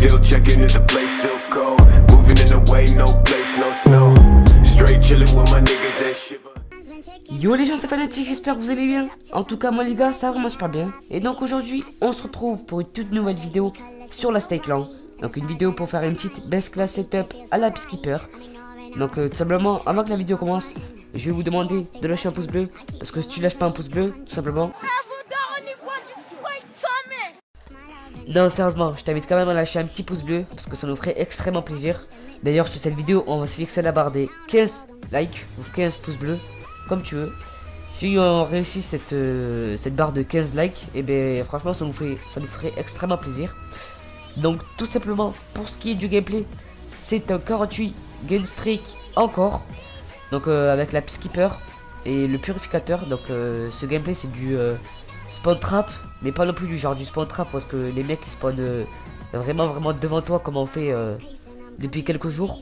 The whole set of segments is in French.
Still checking if the place still cold. Moving in the way, no place, no snow. Straight chilling with my niggas that shiver. Yo les gens, c'est Fanatic, j'espère que vous allez bien. En tout cas moi les gars, ça va vraiment super bien. Et donc aujourd'hui on se retrouve pour une toute nouvelle vidéo sur la Stake Clan. Donc une vidéo pour faire une petite best class setup à la Peacekeeper. Donc tout simplement, avant que la vidéo commence, je vais vous demander de lâcher un pouce bleu. Parce que si tu lâches pas un pouce bleu, tout simplement... Non sérieusement, je t'invite quand même à lâcher un petit pouce bleu, parce que ça nous ferait extrêmement plaisir. D'ailleurs sur cette vidéo, on va se fixer la barre des 15 likes, ou 15 pouces bleus, comme tu veux. Si on réussit cette barre de 15 likes, et bien franchement ça nous ferait extrêmement plaisir. Donc tout simplement, pour ce qui est du gameplay, c'est un 48 gun streak encore. Donc avec la Peacekeeper et le purificateur. Donc ce gameplay c'est du spawn trap, mais pas non plus du genre du spawn trap, parce que les mecs ils spawnent vraiment devant toi, comme on fait depuis quelques jours.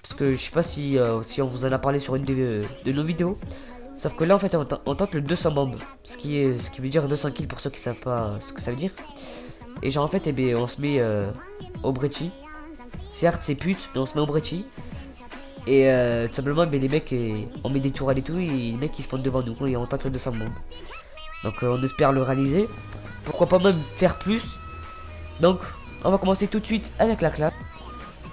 Parce que je sais pas si on vous en a parlé sur une de nos vidéos. Sauf que là en fait on tente le 200 bombes, ce qui veut dire 200 kills pour ceux qui savent pas ce que ça veut dire. Et genre en fait on se met au Brecci. Certes c'est pute, mais on se met au Brecci. Et tout simplement les mecs, on met des tourelles et tout, et les mecs ils spawnent devant nous et on tente le 200 bombes. Donc on espère le réaliser. Pourquoi pas même faire plus. Donc on va commencer tout de suite avec la classe.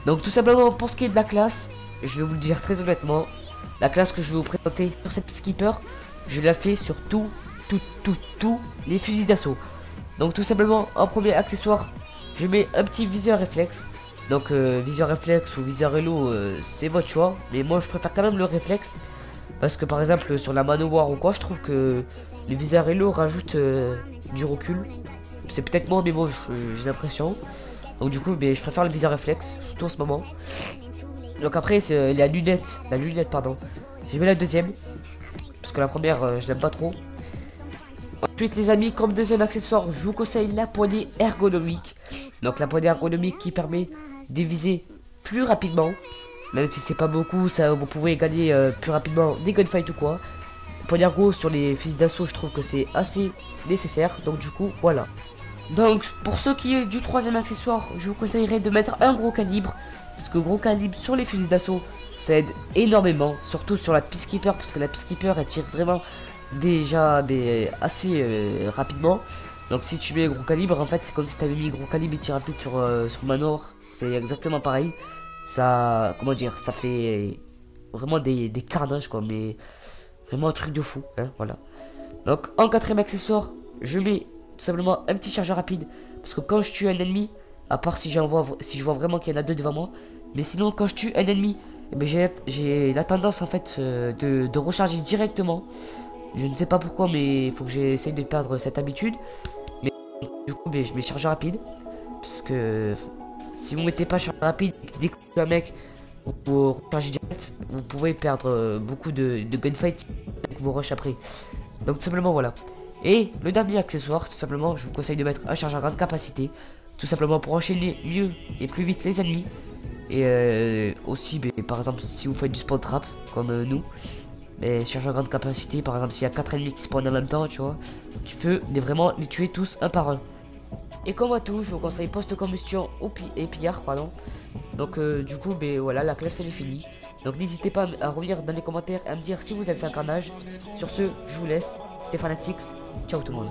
Donc tout simplement pour ce qui est de la classe, je vais vous le dire très honnêtement, la classe que je vais vous présenter sur cette Peacekeeper, je la fais sur tous les fusils d'assaut. Donc tout simplement en premier accessoire, je mets un petit viseur réflexe. Donc viseur réflexe ou viseur hello, c'est votre choix. Mais moi je préfère quand même le réflexe. Parce que par exemple sur la Manowar ou quoi, je trouve que le viseur hello rajoute du recul. C'est peut-être moi, mais moi j'ai l'impression. Donc du coup je préfère le viseur réflexe, surtout en ce moment. Donc après c'est la lunette pardon. Je mets la deuxième. Parce que la première je l'aime pas trop. Ensuite les amis, comme deuxième accessoire, je vous conseille la poignée ergonomique. Donc la poignée ergonomique qui permet de viser plus rapidement. Même si c'est pas beaucoup, ça vous pouvez gagner plus rapidement des gunfights ou quoi. Poignée ergo sur les fusils d'assaut, je trouve que c'est assez nécessaire. Donc du coup voilà. Donc pour ceux qui est du troisième accessoire, je vous conseillerais de mettre un gros calibre. Parce que gros calibre sur les fusils d'assaut, ça aide énormément. Surtout sur la Peacekeeper, parce que la Peacekeeper elle tire vraiment déjà assez rapidement. Donc si tu mets gros calibre, en fait c'est comme si tu avais mis gros calibre et tir rapide sur Manor. C'est exactement pareil. Ça, comment dire, ça fait vraiment des carnages quoi, mais vraiment un truc de fou, hein, voilà. Donc en quatrième accessoire, je mets tout simplement un petit chargeur rapide. Parce que quand je tue un ennemi, à part si je vois vraiment qu'il y en a deux devant moi, mais sinon quand je tue un ennemi, eh ben, j'ai la tendance en fait de recharger directement. Je ne sais pas pourquoi, mais il faut que j'essaye de perdre cette habitude. Mais du coup je mets chargeur rapide. Parce que si vous mettez pas chargeur rapide et que dès que vous tuez un mec, vous rechargez direct, vous pouvez perdre beaucoup de gunfights avec vos rush après. Donc tout simplement voilà. Et le dernier accessoire, tout simplement, je vous conseille de mettre un chargeur à grande capacité. Tout simplement pour enchaîner mieux et plus vite les ennemis. Et aussi, par exemple, si vous faites du spawn trap, comme nous, mais chargeur à grande capacité, par exemple, s'il y a 4 ennemis qui spawnent en même temps, tu vois, tu peux vraiment les tuer tous un par un. Et comme à tout, je vous conseille post-combustion et pillard, pardon. Donc du coup, voilà, la classe elle est finie. Donc n'hésitez pas à revenir dans les commentaires et à me dire si vous avez fait un carnage. Sur ce, je vous laisse. C'était Fanatics. Ciao tout le monde.